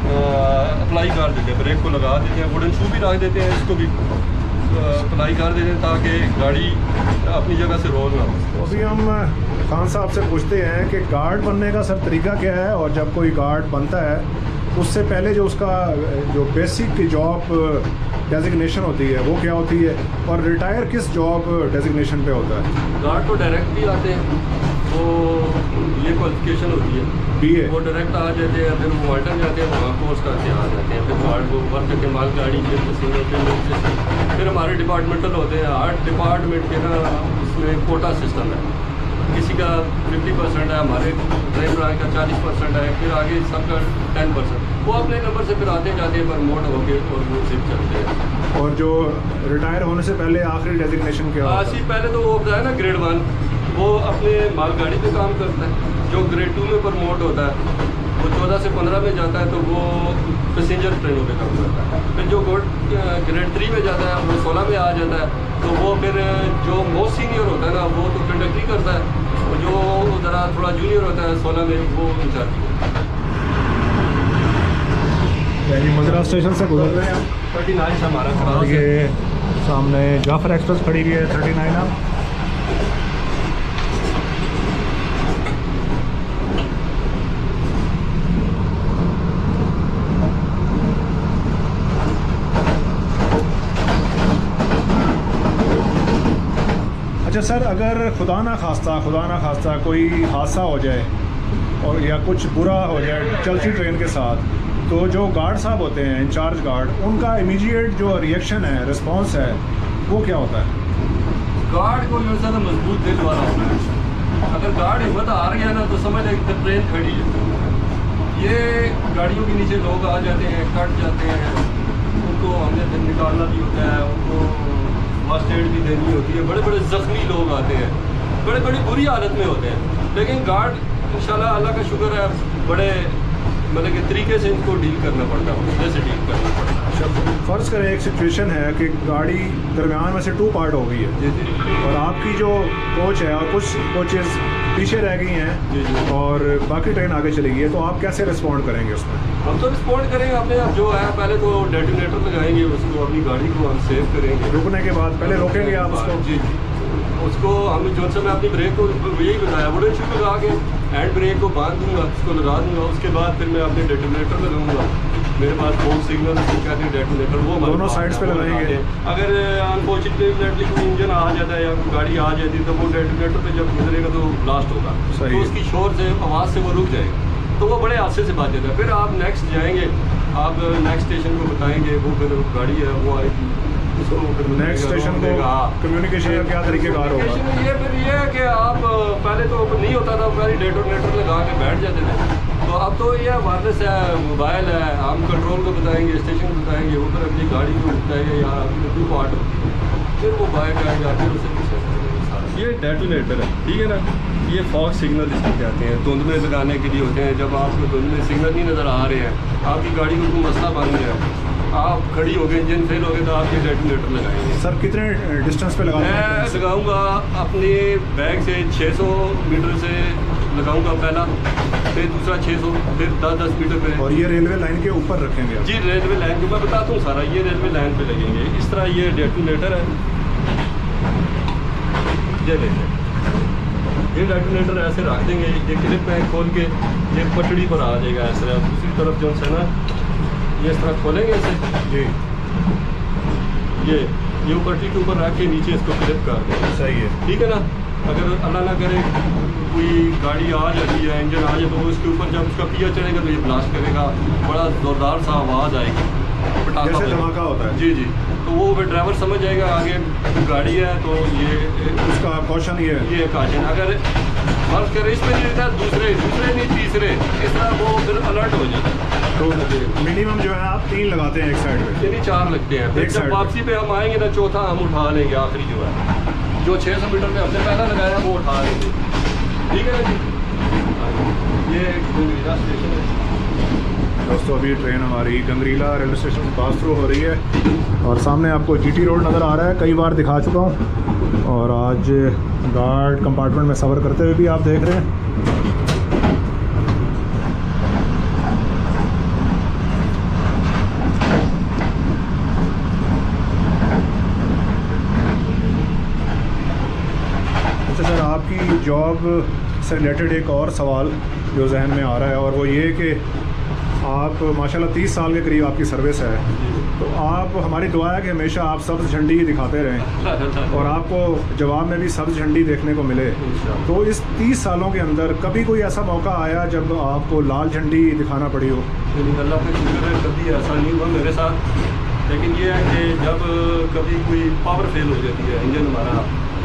अप्लाई कर देते हैं, ब्रेक को लगा देते हैं, वुडन शू भी रख देते हैं, इसको भी अप्लाई कर देते हैं ताकि गाड़ी अपनी जगह से रोल ना हो। अभी हम खान साहब से पूछते हैं कि गार्ड बनने का सर तरीका क्या है, और जब कोई गार्ड बनता है उससे पहले जो उसका जो बेसिक जॉब डेजिग्नेशन होती है वो क्या होती है, और रिटायर किस जॉब डेजिग्नेशन पे होता है? गार्ड तो डायरेक्ट भी आते हैं, वो ये क्वालिफिकेशन होती है BA, वो डायरेक्ट आ जाते हैं, फिर वो वाल्टन जाते हैं, वहाँ कोर्स करके आ जाते हैं, फिर गार्ड को वर्क के माल गाड़ी फिर हमारे डिपार्टमेंटल होते हैं। हर डिपार्टमेंट के ना उसमें कोटा सिस्टम है, किसी का 50% है, हमारे ड्राइवर का 40% है, फिर आगे सबका 10%। वो अपने नंबर से फिर आते जाते हैं प्रमोट होके और वो सिर्फ चलते हैं। और जो रिटायर होने से पहले आखिरी डेजिग्नेशन क्या होता है? पहले तो वो होता है ना ग्रेड 1, वो अपने मालगाड़ी पे काम करता है। जो ग्रेड 2 में प्रमोट होता है वो 14 से 15 में जाता है, तो वो पैसेंजर ट्रेनों पे काम करता है। फिर जो ग्रेड 3 में जाता है वो 16 में आ जाता है, तो वो फिर जो मोस्ट सीनियर होता है ना वो तो कंडक्टरी करता है, और जो ज़रा थोड़ा जूनियर होता है 16 में वो इंचार्ज। यानी मदरा स्टेशन से गुजर रहे हैं हम। 39 हमारा और ये सामने जाफर एक्सप्रेस खड़ी हुई है 39 अब। अच्छा सर, अगर खुदा ना खास्ता कोई हादसा हो जाए और या कुछ बुरा हो जाए चलती ट्रेन के साथ, तो जो गार्ड साहब होते हैं, इंचार्ज गार्ड, उनका इमीडिएट जो रिएक्शन है, रिस्पांस है, वो क्या होता है? गार्ड को जो है ना मजबूत दिल वाला होना है। अगर गार्ड हिम्मत हार गया ना तो समझ लें कि ट्रेन खड़ी है। ये गाड़ियों के नीचे लोग आ जाते हैं, कट जाते हैं, उनको हमने दिन निकालना भी होता है, उनको फर्स्ट एड भी देनी होती है। बड़े बड़े ज़ख्मी लोग आते हैं, बड़े बड़ी बुरी हालत में होते हैं, लेकिन गार्ड इंशाल्लाह अल्लाह का शुक्र है बड़े मतलब कि तरीके से इनको डील करना पड़ता है, जैसे डील करना पड़ता है। अच्छा, फ़र्ज़ करें एक सिचुएशन है कि गाड़ी दरमियान में से 2 पार्ट हो गई है जी जी, और आपकी जो कोच है और कुछ कोचेज़ पीछे रह गई हैं जी जी, और बाकी ट्रेन आगे चली गई है, तो आप कैसे रिस्पॉन्ड करेंगे उसमें? हम तो रिस्पॉन्ड करेंगे अपने आप जो है, पहले तो डेटोनेटर लगाएंगे, उसको अपनी गाड़ी को हम सेव करेंगे। रुकने के बाद पहले रोकेंगे आप उसको? जी, उसको हम जो समय अपनी ब्रेक को यही बताया, वुडन शू लगा के हैंड ब्रेक को बांध दूंगा, उसको लगा दूंगा, उसके बाद फिर मैं अपने डेटोनेटर लगाऊंगा। मेरे पास फोक सिग्नल कहते हैं डेटोनेटर, वो दोनों साइड्स पे लगाएंगे। अगर अनफॉर्चुनेटली कोई इंजन आ जाता है या गाड़ी आ जाती है तो वो डेटोनेटर पे जब गुजरेगा तो ब्लास्ट होगा, तो उसकी शोर से, आवाज़ से वो रुक जाएगा, तो वो बड़े हादसे से बच जाता है। फिर आप नेक्स्ट जाएंगे, आप नेक्स्ट स्टेशन को बताएंगे, वो फिर गाड़ी है वो आएगी, उसको फिर नेक्स्ट स्टेशन को कम्युनिकेशन का क्या तरीकेकार होगा? ये फिर ये है कि आप पहले तो नहीं होता था, पहले डेटोनेटर लगा के बैठ जाते थे, तो अब तो ये वायरलेस है, मोबाइल है, हम कंट्रोल को बताएंगे, स्टेशन को बताएंगे, वो फिर अपनी गाड़ी को बताएंगे या अपनी 2 पार्ट होती है, फिर वो बाइक आएगा, फिर उसे पीछे। ये डेटोनेटर है, ठीक है ना, ये फॉग सिग्नल इसको कहते हैं, धुंध में लगाने के लिए होते हैं। जब आपको धुंध में सिग्नल नहीं नज़र आ रहे हैं, आपकी गाड़ी को कोई मसला बन गया, आप खड़ी हो गए, इंजन फेल हो गए, तो आप ये डेटोनेटर लगाएंगे। सर कितने डिस्टेंस पे लगाएंगे? मैं लगाऊंगा अपने बैग से 600 मीटर से लगाऊंगा पहला, फिर दूसरा 600, फिर 10-10 मीटर पे। और ये रेलवे लाइन के ऊपर रखेंगे आप? जी, रेलवे लाइन को मैं बताता हूँ सारा, ये रेलवे लाइन पे लगेंगे। इस तरह ये डेटोनेटर है, ये देखिए, ये डेटोनेटर ऐसे रख देंगे, ये क्लिप में खोल के ये पटड़ी पर आ जाएगा ऐसे। दूसरी तरफ जो है ना, ये इस तरह खोलेंगे इसे जी, ये पटड़ी के ऊपर रख के नीचे इसको क्लिप कर देंगे। सही है, ठीक है ना। अगर अल्लाह ना करे कोई गाड़ी आ जाती है, इंजन आ जाए, तो उसके ऊपर जब उसका पिया चढ़ेगा तो ये ब्लास्ट करेगा, बड़ा ज़ोरदार सा आवाज़ आएगी, पटाखा जैसे धमाका होता है। जी जी, तो वो फिर ड्राइवर समझ जाएगा आगे गाड़ी है, तो ये उसका कॉशन ये कॉशन। अगर फर्स्ट करे इसमें नहीं रहता, दूसरे नहीं तीसरे, इस तरह वो फिर अलर्ट हो जाता है। तो मिनिमम जो है आप 3 लगाते हैं एक साइड पे? यानी 4 लगते हैं। फिर जब वापसी पे हम आएंगे ना, चौथा हम उठा लेंगे, आखिरी जो है, जो 600 मीटर पे हमने पहला लगाया वो उठा लेंगे। ठीक है ना जी। ये गंगरीला स्टेशन है दोस्तों, अभी ट्रेन हमारी गंगरीला रेलवे स्टेशन से पास थ्रू हो रही है और सामने आपको जीटी रोड नज़र आ रहा है, कई बार दिखा चुका हूँ, और आज गार्ड कंपार्टमेंट में सफ़र करते हुए भी आप देख रहे हैं। अच्छा सर, आपकी जॉब से रिलेटेड एक और सवाल जो जहन में आ रहा है, और वो ये कि आप माशाल्लाह 30 साल के करीब आपकी सर्विस है, तो आप, हमारी दुआ है कि हमेशा आप सब्ज़ झंडी ही दिखाते रहें और आपको जवाब में भी सब्ज़ झंडी देखने को मिले। तो इस 30 सालों के अंदर कभी कोई ऐसा मौका आया जब आपको लाल झंडी दिखाना पड़ी हो? अल्लाह का शुक्र है, कभी ऐसा नहीं हुआ मेरे साथ, लेकिन ये है कि जब कभी कोई पावर फेल हो जाती है, इंजन हमारा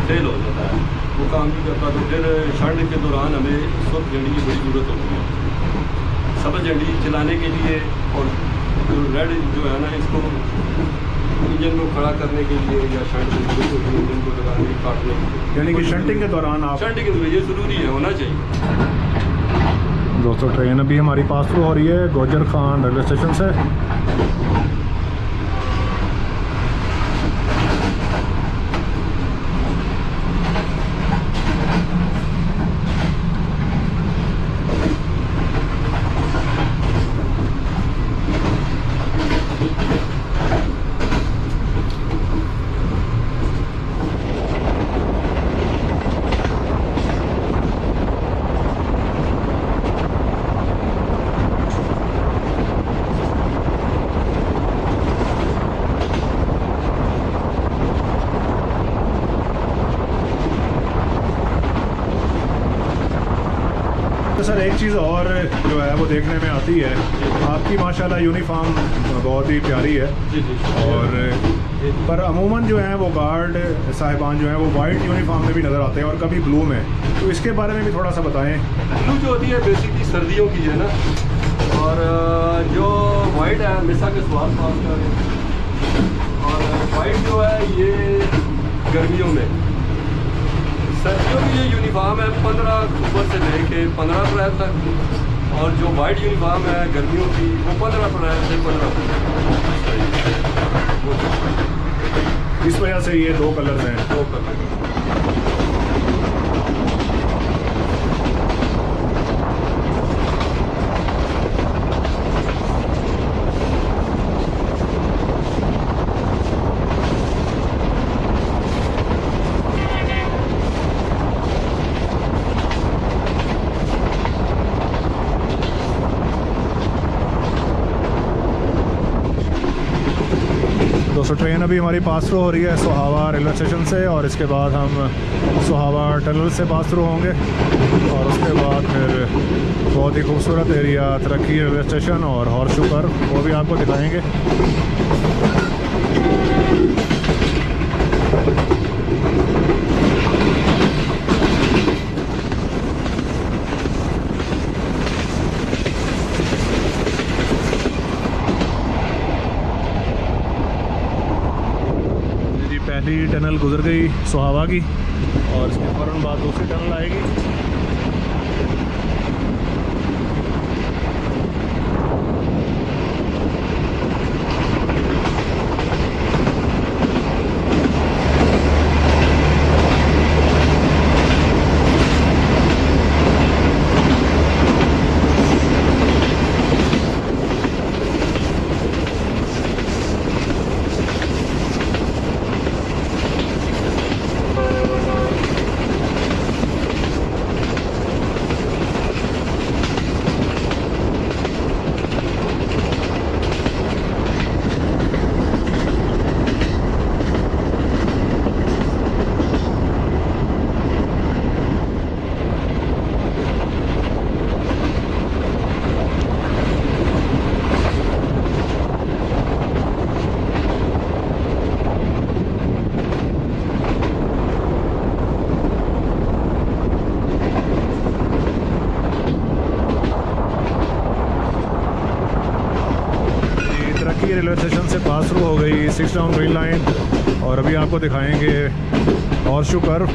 फेल हो जाता है, वो काम नहीं करता, तो फिर शंट के दौरान हमें सब्ज़ झंडी की बड़ी ज़रूरत होती है। सब्ज़ झंडी चलाने के लिए, और रेड जो है ना, इसको इंजन को खड़ा करने के लिए या शंट की जरूरत होती है, इंजन को लगाने की, काटने के लिए। यानी कि शंटिंग के दौरान आप, शंटिंग के लिए ये ज़रूरी है, होना चाहिए। दोस्तों, ट्रेन अभी हमारी पास थ्रू हो रही है गोजर खान रेलवे स्टेशन से। तो सर एक चीज़ और जो है वो देखने में आती है, आपकी माशाल्लाह यूनिफॉर्म बहुत ही प्यारी है। जी जी। और पर अमूमन जो है वो गार्ड साहिबान जो हैं वो वाइट यूनिफॉर्म में भी नज़र आते हैं और कभी ब्लू में, तो इसके बारे में भी थोड़ा सा बताएं। ब्लू जो होती है बेसिकली सर्दियों की है ना, और जो वाइट है मिसा के स्वाद पास का है, और वाइट जो है ये गर्मियों में। सर्दियों की ये यूनिफॉर्म है 15 अक्टूबर से लेके 15 अप्रैल तक, और जो वाइट यूनिफॉर्म है गर्मियों की वो 15 अप्रैल से 15 इस वजह से ये दो कलर्स हैं। दो कलर। दोस्तों ट्रेन अभी हमारी पास थ्रू हो रही है सोहावा रेलवे स्टेशन से, और इसके बाद हम सोहावा टनल से पास थ्रू होंगे, और उसके बाद फिर बहुत ही खूबसूरत एरिया तरक्की रेलवे स्टेशन और हॉर्सशू पर, वो भी आपको दिखाएंगे। पहली टनल गुजर गई सोहावा की, और इसके फ़ौरन बाद दूसरी टनल आएगी। रेलवे स्टेशन से पास थ्रू हो गई 6 डाउन ग्रीन लाइन, और अभी आपको दिखाएंगे हॉर्सशू कर्व।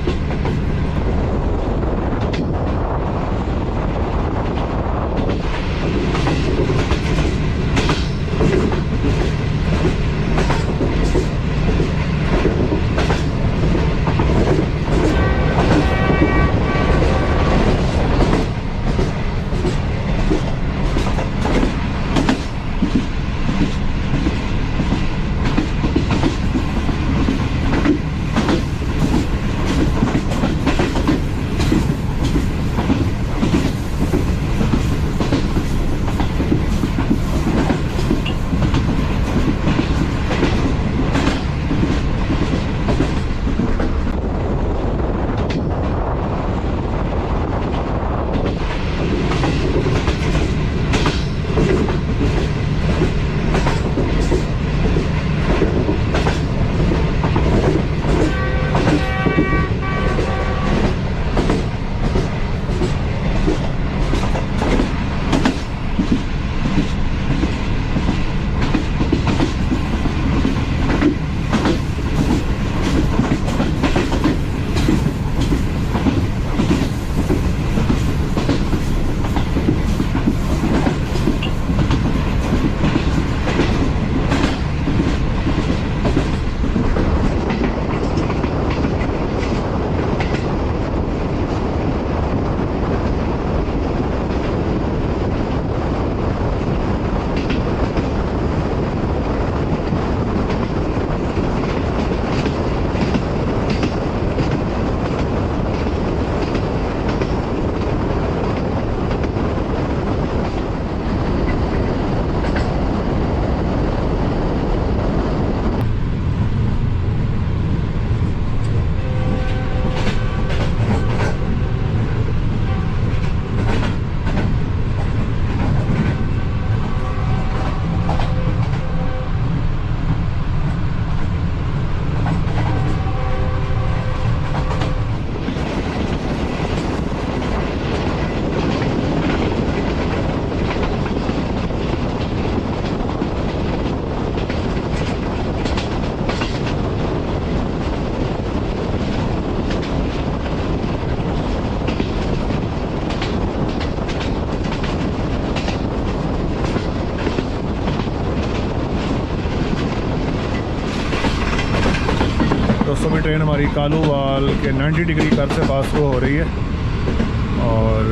हमारी कालूवाल के 90 डिग्री कर्व से पास थ्रू हो रही है। और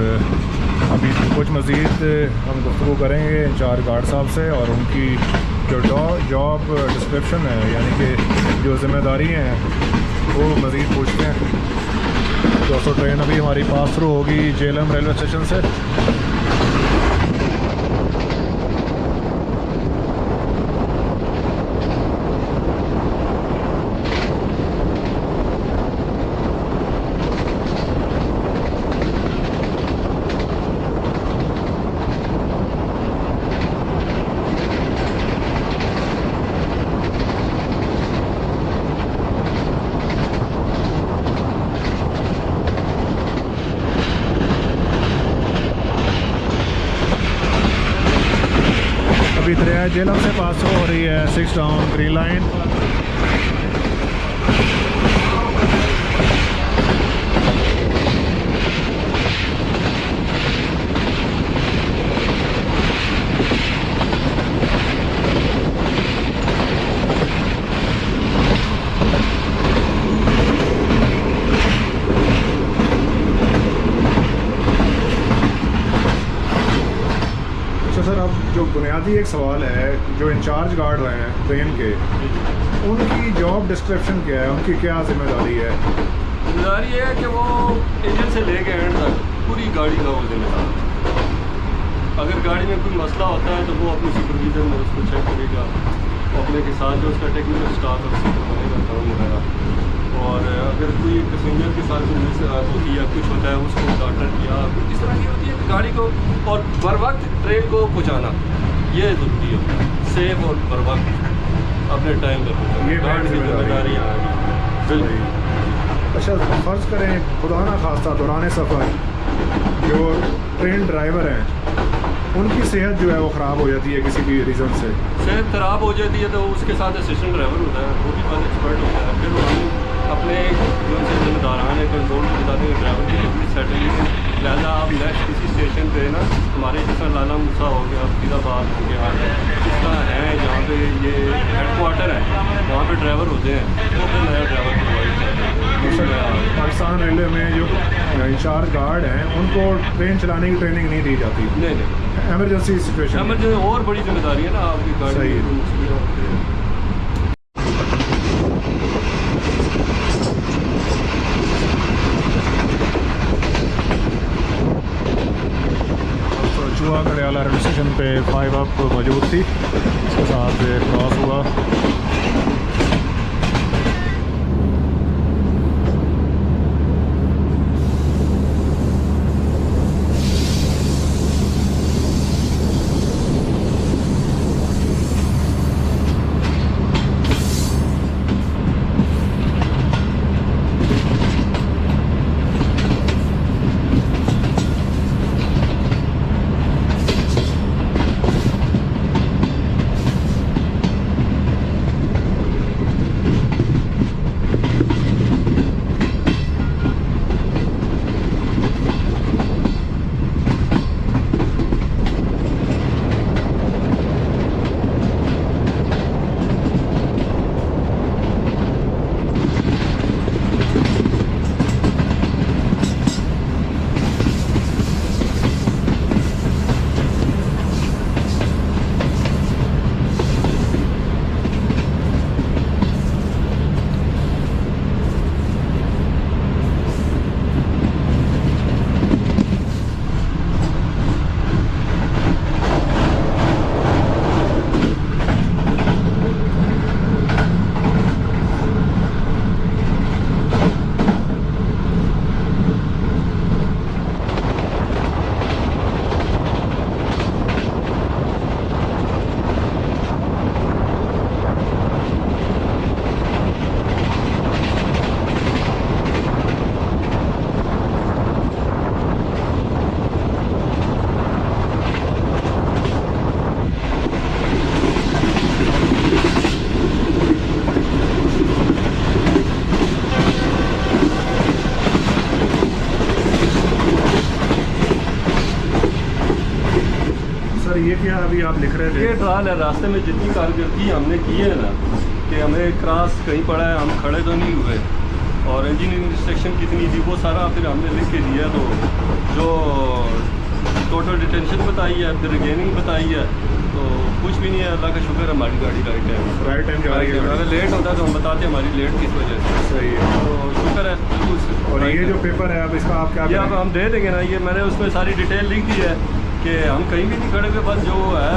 अभी कुछ मज़ीद हम गुफ्तगू करेंगे इंचार्ज गार्ड साहब से और उनकी जो जॉब डिस्क्रिप्शन है, यानी कि जो ज़िम्मेदारी हैं, वो मज़ीद पूछते हैं। दोस्तों ट्रेन अभी हमारी पास थ्रू होगी जेलम रेलवे स्टेशन से। अभी दरिया जेलम से पास हो रही है 6 डाउन ग्रीन लाइन। सर अब जो बुनियादी एक सवाल है, जो इंचार्ज गार्ड रहे हैं ट्रेन के, उनकी जॉब डिस्क्रिप्शन क्या है, उनकी क्या जिम्मेदारी है? जिम्मेदारी ये है कि वो इंजन से लेके एंड तक पूरी गाड़ी का वो जिम्मेदार है। अगर गाड़ी में कोई मसला होता है तो वो अपनी सुपरविजन में उसको चेक करेगा, वो अपने के साथ जो उसका टेक्निकल स्टाफ है उससे करवाएगा काम वगैरह। और अगर कोई पैसेंजर के साथ कोई मिसहैप होती है या कुछ होता है उसको डाटा किया, इस तरह की होती है कि गाड़ी को और बर वक्त ट्रेन को पहुँचाना ये ज़रूरी होता है, सेफ और बर वक्त अपने टाइम पर पहुँचाना, ये गाड़ी की जिम्मेदारी है। अच्छा, फ़र्ज़ करें खुदा ना खास्ता दौरान सफ़र जो ट्रेन ड्राइवर हैं उनकी सेहत जो है वो ख़राब हो जाती है किसी भी रीज़न से, सेहत ख़राब हो जाती है तो उसके साथ असिस्टेंट ड्राइवर होता है, वो भी बहुत एक्सपर्ट होता है। फिर हम अपने जो उनसे जिम्मेदारान है कंट्रोल को बता देंगे ड्राइवर की पूरी सेटिंग, लिहाजा आप नेक्स्ट किसी स्टेशन पे ना हमारे जैसा लाला मूसा हो गया, फरीदाबाद हो गया, इस तरह है जहाँ पे ये हेडक्वार्टर है वहाँ पे ड्राइवर होते हैं, वो फिर नया ड्राइवर प्रोवाइड करते हैं। पाकिस्तान रेलवे में जो इंचार्ज गार्ड हैं उनको ट्रेन चलाने की ट्रेनिंग नहीं दी जाती? नहीं, एमरजेंसी सिचुएशन एमरजेंसी और बड़ी जिम्मेदारी है ना आपकी गाड़ी। सही है। चूहा कड़ियाला रेलवे स्टेशन पे 5 अप मौजूद थी, इसके साथ क्रॉस हुआ। ये क्या अभी आप लिख रहे थे? ये ट्रायल है, रास्ते में जितनी कारकर्दगी हमने की है ना कि हमें क्रॉस कहीं पड़ा है, हम खड़े तो नहीं हुए और इंजीनियरिंग रिस्ट्रिक्शन कितनी थी वो सारा फिर हमने लिख के दिया। तो जो टोटल डिटेंशन बताई है, फिर रिगेनिंग बताई है, तो कुछ भी नहीं है। अल्लाह का शुक्र है हमारी गाड़ी राइट टाइम जा रही है। अगर लेट होता तो हम बताते हमारी लेट किस वजह से। सही है, तो शुक्र है बिल्कुल। और ये जो पेपर है अब इसका आप क्या ये अब हम दे देंगे ना, ये मैंने उसमें सारी डिटेल लिख दी है कि हम कहीं भी नहीं खड़े हुए, बस जो है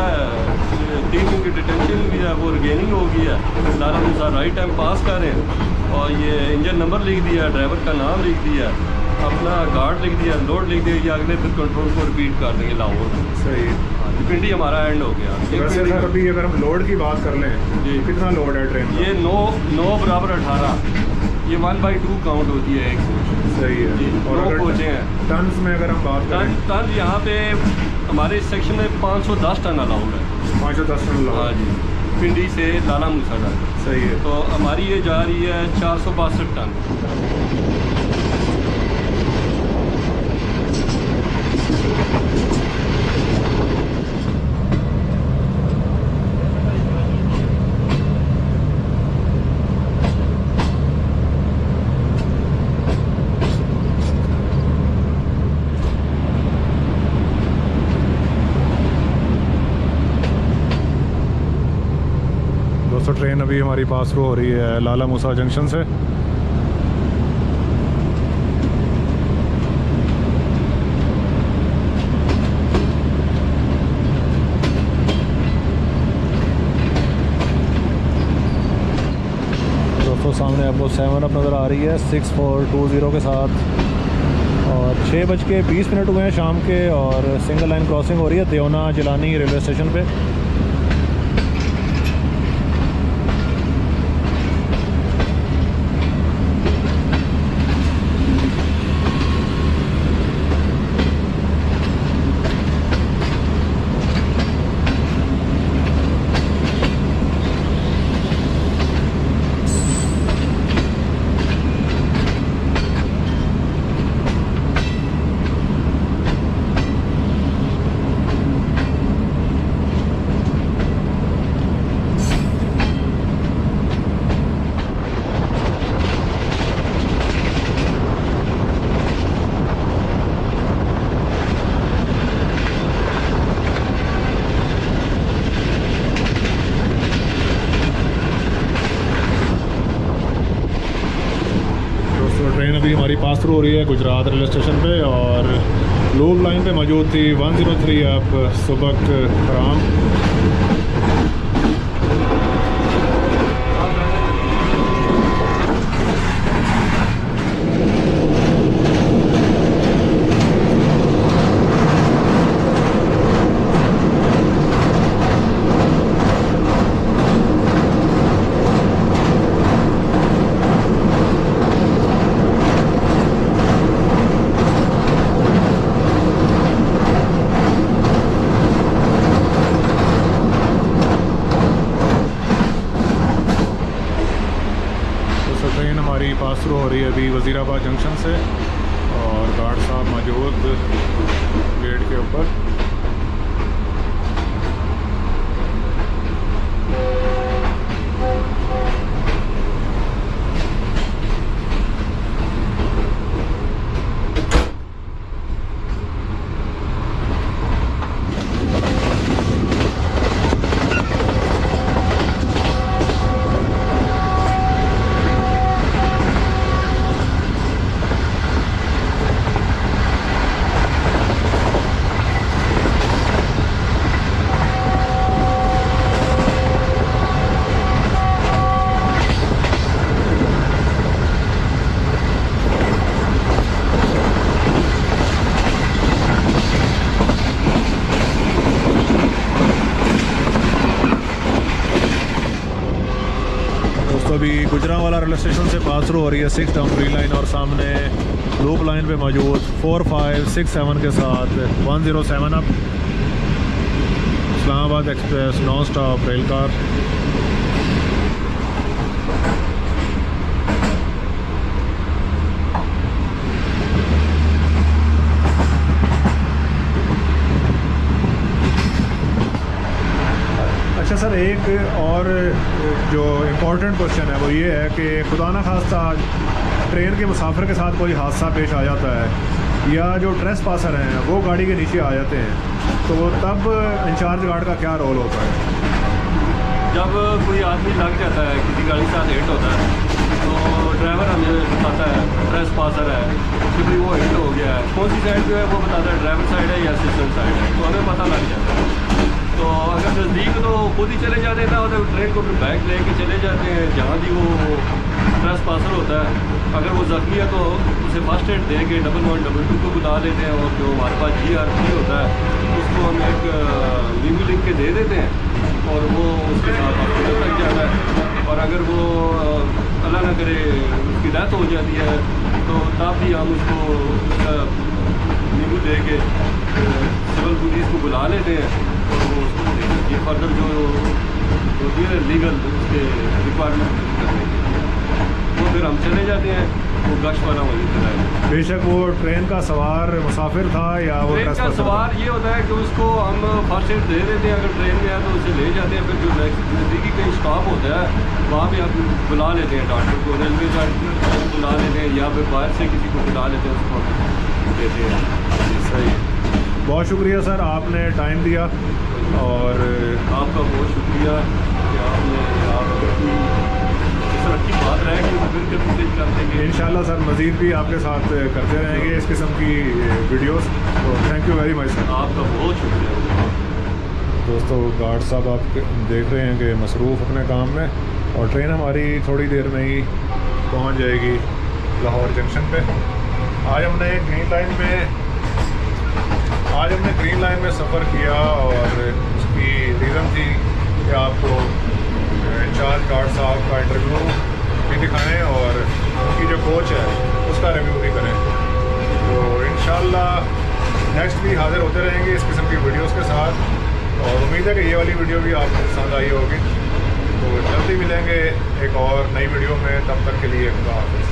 3 दिन की डिटेंशन भी है वो रिगेनिंग हो गई है। लाला मूसा राइट टाइम पास कर रहे हैं और ये इंजन नंबर लिख दिया, ड्राइवर का नाम लिख दिया, अपना गार्ड लिख दिया, लोड लिख दिया। ये अगले फिर कंट्रोल को रिपीट कर देंगे लाहौर में। सही है, पिंडी हमारा एंड हो गया। वैसे सर अभी अगर हम लोड की बात कर लें जी, कितना लोड है ट्रेन का? ये 9 बराबर 18, ये 1/2 काउंट होती है एक कोच। सही है। जी, और 9 अगर कोचें हैं। टन्स में अगर हम बात करें टन यहाँ पे हमारे इस सेक्शन में 510 टन अलाउड है। 510 टन हाँ लोड। जी, पिंडी से लाला मूसा तक। सही है। तो हमारी ये जा रही है 462 टन। दोस्तों ट्रेन अभी हमारी पास थ्रू हो रही है लाला मूसा जंक्शन से। दोस्तों सामने आपको 7 अप नज़र आ रही है 6420 के साथ, और 6:20 हुए हैं शाम के, और सिंगल लाइन क्रॉसिंग हो रही है देवना जिलानी रेलवे स्टेशन पे। ट्रेन अभी हमारी पास थ्रू हो रही है गुजरात रेलवे स्टेशन पे, और लूप लाइन पे मौजूद थी 103 अप सुबक खराम। ट्रेन हमारी पास थ्रू हो रही है अभी वज़ीराबाद जंक्शन से, और गार्ड साहब मौजूद गेट के ऊपर। तो अभी गुजरांवाला रेलवे स्टेशन से पास थ्रू हो रही है 6 डाउन लाइन, और सामने लूप लाइन पे मौजूद 4567 के साथ 107 up Islamabad express non stop rail car. अच्छा सर, एक और जो इम्पोर्टेंट क्वेश्चन है वो ये है कि खुदा न खास्ता ट्रेन के मुसाफिर के साथ कोई हादसा पेश आ जाता है या जो ट्रेस पासर हैं वो गाड़ी के नीचे आ जाते हैं, तो तब इंचार्ज गार्ड का क्या रोल होता है? जब कोई आदमी लग जाता है, किसी गाड़ी के साथ हिट होता है, तो ड्राइवर हमें बताता है, ट्रेस पासर है कि भाई वो हिट हो गया है, कौन सी साइड पे है वो बताता है, ड्राइवर साइड है या असिस्टेंट साइड है, तो हमें पता लग जाता है। तो अगर नज़दीक तो खुद ही चले जाते हैं ना, तो ट्रेन को फिर बैग ले के चले जाते हैं जहाँ भी वो ट्रेस पासर होता है। अगर वो ज़ख्मी है तो उसे फर्स्ट एड दे के 112 को बुला लेते हैं, और जो हमारे पास GRP होता है उसको हम एक वीवी लिख के दे देते हैं, और वो उसके साथ हॉस्पिटल तक जाता है। और अगर वो अल्लाह ना करे उसकी डेथ हो जाती है, तो तब भी हम उसको उसका नींबू दे के सिविल पुलिस को बुला लेते हैं, और वो उसको ये फर्दर जो होती है लीगल उसके रिक्वायरमेंट करने के लिए, वो फिर हम चले जाते हैं, वो गश्त वाला वही चलाए। बेशक वो ट्रेन का सवार मुसाफिर था या वो ट्रेन का सवार ये होता है कि उसको हम फर्स्ट एड दे देते हैं, अगर ट्रेन में है तो उसे ले जाते हैं, फिर जो नज़दीकी कहीं स्टॉप होता है वहाँ भी हम बुला लेते हैं डॉक्टर को, रेलवे डॉक्टर बुला लेते हैं, या फिर बाहर से किसी को बुला लेते हैं, उसको देते हैं। सही, बहुत शुक्रिया सर, आपने टाइम दिया, और आपका बहुत शुक्रिया कि आपने अच्छी बात रहेगी तो फिर कभी कर देंगे इंशाल्लाह सर, मज़ीद भी आपके साथ करते रहेंगे इस किस्म की वीडियोस। तो thank you very much sir, आपका बहुत शुक्रिया। दोस्तों गार्ड साहब आप देख रहे हैं कि मसरूफ़ अपने काम में, और ट्रेन हमारी थोड़ी देर में ही पहुंच जाएगी लाहौर जंक्शन पे। आज हमने ग्रीन लाइन में सफ़र किया, और उसकी रीज़न थी कि आपको इंचार्ज गार्ड साहब का इंटरव्यू भी दिखाएं और उनकी जो कोच है उसका रिव्यू भी करें। तो इंशाल्लाह नेक्स्ट भी हाज़िर होते रहेंगे इस किस्म की वीडियोस के साथ, और उम्मीद है कि ये वाली वीडियो भी आपको पसंद आई होगी। तो जल्दी मिलेंगे एक और नई वीडियो में, तब तक के लिए खुदा हाफ़िज़।